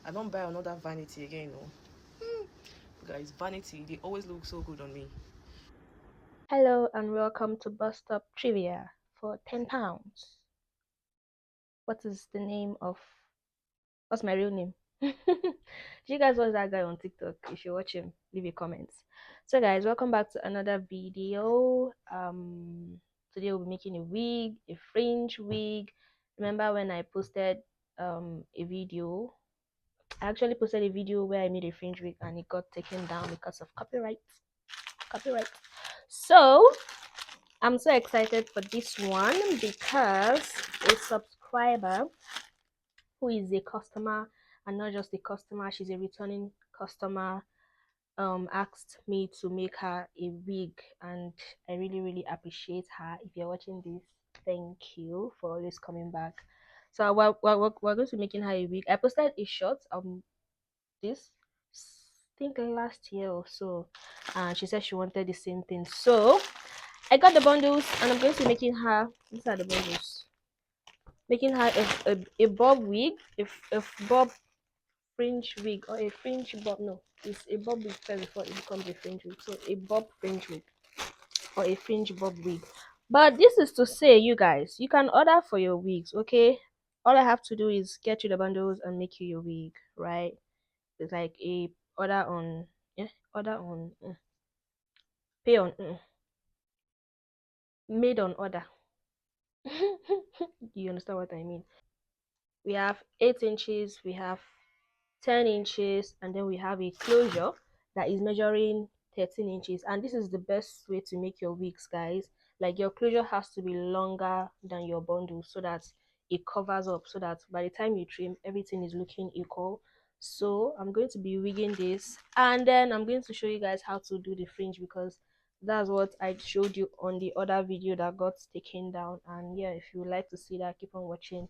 I don't buy another vanity again. No, guys, vanity they always look so good on me. Hello and welcome to Bus Stop Trivia for £10. What is the name of what's my real name? Do you guys watch that guy on TikTok? If you watch him, leave a comment. So guys, welcome back to another video. Today we'll be making a wig, a fringe wig. Remember when I posted a video? I actually posted a video where I made a fringe wig and it got taken down because of copyright. Copyright. So I'm so excited for this one because a subscriber who is a customer and not just a customer, she's a returning customer, asked me to make her a wig, and I really appreciate her. If you're watching this, thank you for always coming back. So we're going to be making her a wig. I posted a shot this think last year or so, and she said she wanted the same thing. So I got the bundles and I'm going to be making her, these are the bundles, making her a bob wig, a bob fringe wig, or a fringe bob. No, it's a bob wig first before it becomes a fringe wig. So a bob fringe wig or a fringe bob wig. But this is to say, you guys, you can order for your wigs, okay? All I have to do is get you the bundles and make you your wig, right? It's like a order on, yeah, order on, pay on, made on order. Do you understand what I mean? We have 8 inches, we have 10 inches, and then we have a closure that is measuring 13 inches. And this is the best way to make your wigs, guys. Like, your closure has to be longer than your bundle so that it covers up, so that by the time you trim, everything is looking equal. So I'm going to be wigging this, and then I'm going to show you guys how to do the fringe, because that's what I showed you on the other video that got taken down. And yeah, if you would like to see that, keep on watching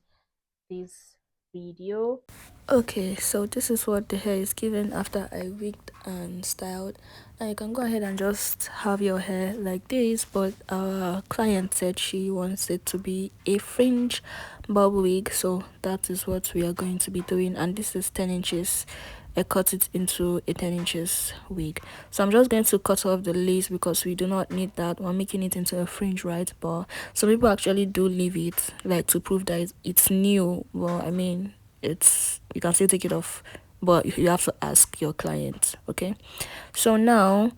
this video. Okay, so this is what the hair is given after I wigged and styled. Now you can go ahead and just have your hair like this, but our client said she wants it to be a fringe bob wig, so that is what we are going to be doing. And this is 10 inches. I cut it into a 10 inches wig. So I'm just going to cut off the lace because we do not need that. We're making it into a fringe, right? But some people actually do leave it, like, to prove that it's new. Well, I mean, it's, you can still take it off, but you have to ask your client. Okay, so now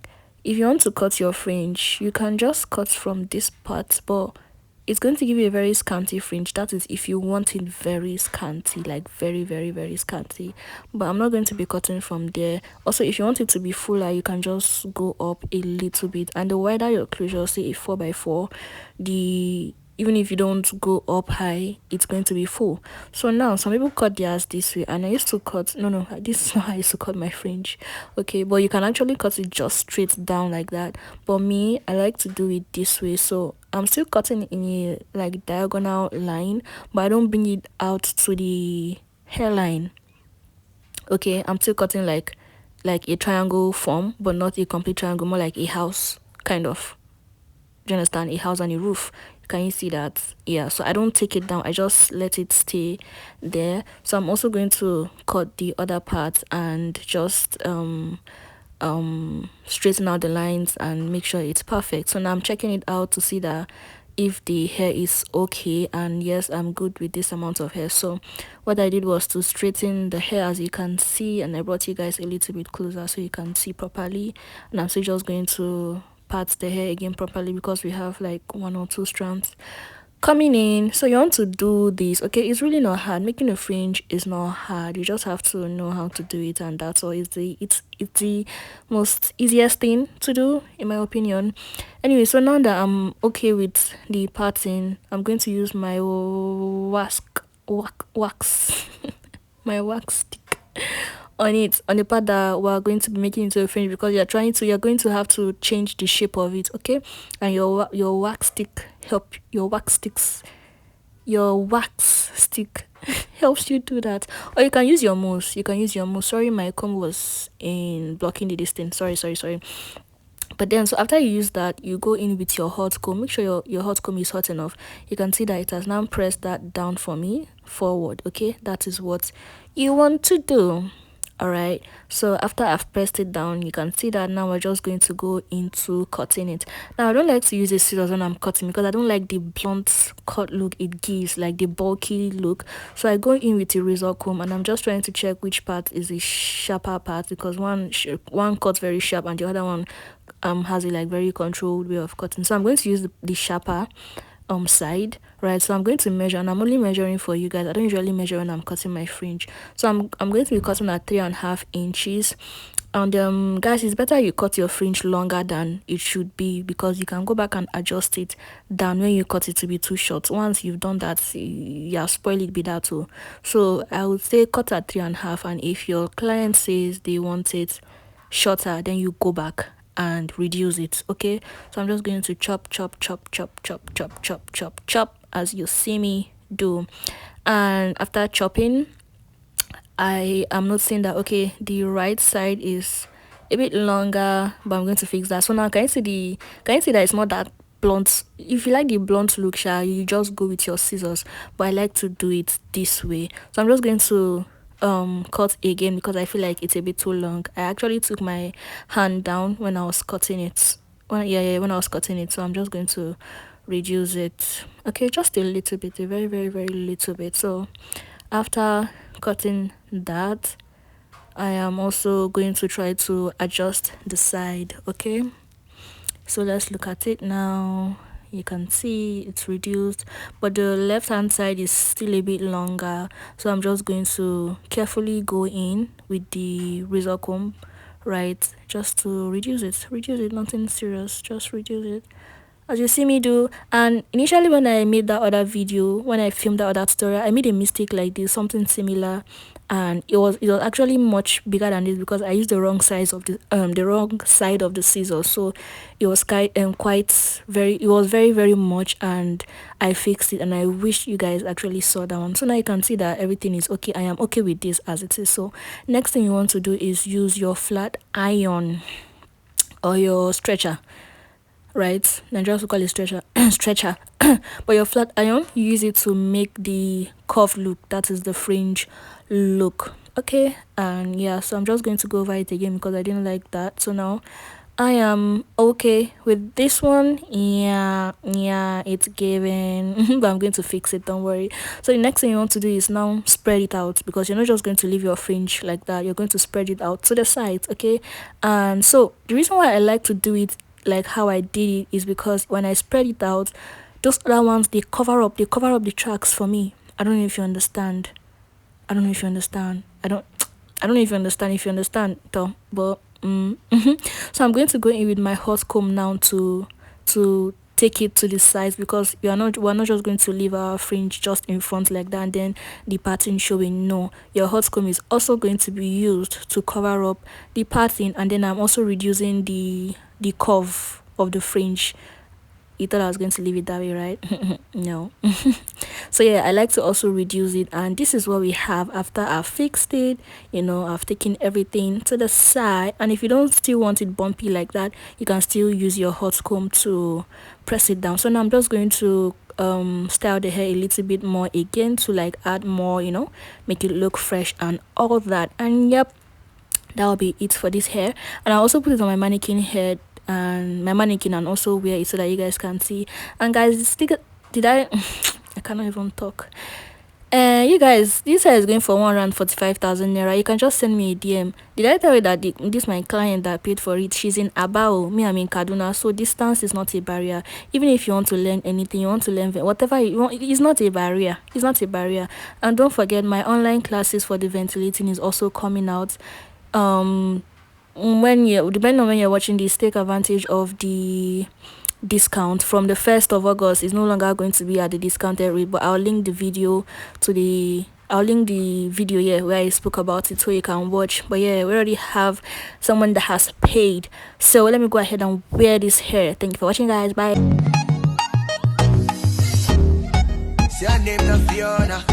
if you want to cut your fringe, you can just cut from this part, but it's going to give you a very scanty fringe. That is if you want it very scanty, like very scanty. But I'm not going to be cutting from there. Also, if you want it to be fuller, you can just go up a little bit. And the wider your closure, say a 4x4, the even if you don't go up high, it's going to be full. So now some people cut theirs this way, and I used to cut, no, this is not how I used to cut my fringe. Okay, but you can actually cut it just straight down like that. But me, I like to do it this way. So I'm still cutting in a like diagonal line, but I don't bring it out to the hairline. Okay, I'm still cutting like a triangle form, but not a complete triangle, more like a house kind of. Do you understand? A house and a roof. Can you see that? Yeah, so I don't take it down, I just let it stay there. So I'm also going to cut the other part and just straighten out the lines and make sure it's perfect. So now I'm checking it out to see that if the hair is okay, and yes, I'm good with this amount of hair. So what I did was to straighten the hair, as you can see, and I brought you guys a little bit closer so you can see properly. And I'm still just going to part the hair again properly because we have like 1 or 2 strands coming in. So you want to do this, okay? It's really not hard. Making a fringe is not hard. You just have to know how to do it, and that's all. It's the most easiest thing to do, in my opinion. Anyway, so now that I'm okay with the parting, I'm going to use my wax my wax stick on it, on the part that we're going to be making into a fringe, because you're going to have to change the shape of it, okay? And your wax stick help your wax sticks your wax stick helps you do that. Or you can use your mousse. Sorry, my comb was in blocking the distance. Sorry. But then, so after you use that, you go in with your hot comb. Make sure your hot comb is hot enough. You can see that it has now pressed that down for me forward. Okay, that is what you want to do. All right, so after I've pressed it down, you can see that now we're just going to go into cutting it. Now I don't like to use a scissors when I'm cutting because I don't like the blunt cut look it gives, like the bulky look. So I go in with a razor comb, and I'm just trying to check which part is the sharper part, because one cuts very sharp and the other one has a like very controlled way of cutting. So I'm going to use the sharper side, right? So I'm going to measure, and I'm only measuring for you guys. I don't usually measure when I'm cutting my fringe. So I'm going to be cutting at 3.5 inches. And guys, it's better you cut your fringe longer than it should be, because you can go back and adjust it down when you cut it to be too short. Once you've done that, you have spoiled it be that too. So I would say cut at 3.5, and if your client says they want it shorter, then you go back and reduce it. Okay, so I'm just going to chop as you see me do. And after chopping, I am noticing that okay, the right side is a bit longer, but I'm going to fix that. So now can you see that it's not that blunt? If you like the blunt look, you just go with your scissors, but I like to do it this way. So I'm just going to cut again because I feel like it's a bit too long. I actually took my hand down when I was cutting it. When I was cutting it, so I'm just going to reduce it. Okay, just a little bit, a very very little bit. So after cutting that, I am also going to try to adjust the side. Okay, so let's look at it now. You can see it's reduced, but the left hand side is still a bit longer, so I'm just going to carefully go in with the razor comb, right, just to reduce it, nothing serious, just reduce it as you see me do. And initially when I made that other video, when I filmed that other tutorial, I made a mistake like this, something similar, and it was actually much bigger than this because I used the wrong size of the wrong side of the scissors. So it was very very much, and I fixed it, and I wish you guys actually saw that one. So now you can see that everything is okay. I am okay with this as it is. So next thing you want to do is use your flat iron or your stretcher, right? Nigerians will call it stretcher. But your flat iron, you use it to make the curve look, that is the fringe look. Okay, and yeah, so I'm just going to go over it again because I didn't like that. So now I am okay with this one. Yeah, it's giving but I'm going to fix it, don't worry. So the next thing you want to do is now spread it out, because you're not just going to leave your fringe like that, you're going to spread it out to the sides. Okay, and so the reason why I like to do it like how I did it is because when I spread it out, those other ones, they cover up the tracks for me. I don't know if you understand. I don't know if you understand. I don't know if you understand. If you understand, though, but so I'm going to go in with my hot comb now to take it to the sides, because we're not just going to leave our fringe just in front like that and then the pattern showing. No, your hot comb is also going to be used to cover up the pattern, and then I'm also reducing the curve of the fringe. You thought I was going to leave it that way, right? No. So yeah, I like to also reduce it, and this is what we have after I've fixed it. I've taken everything to the side, and if you don't still want it bumpy like that, you can still use your hot comb to press it down. So now I'm just going to style the hair a little bit more again to like add more, make it look fresh and all that. And yep, that will be it for this hair. And I also put it on my mannequin head and also wear it so that you guys can see. And guys, did I I cannot even talk. You guys, this hair is going for 145,000 naira. You can just send me a DM. Did I tell you that this my client that paid for it, she's in Abao, me I'm in Kaduna, so distance is not a barrier. Even if you want to learn anything, you want to learn whatever you want, it's not a barrier. And don't forget, my online classes for the ventilating is also coming out. Depending on when you're watching this, take advantage of the discount from the 1st of August. Is no longer going to be at the discounted rate, but I'll link the video where I spoke about it so you can watch. But yeah, we already have someone that has paid, so let me go ahead and wear this hair. Thank you for watching, guys. Bye. Say her name na Fiona.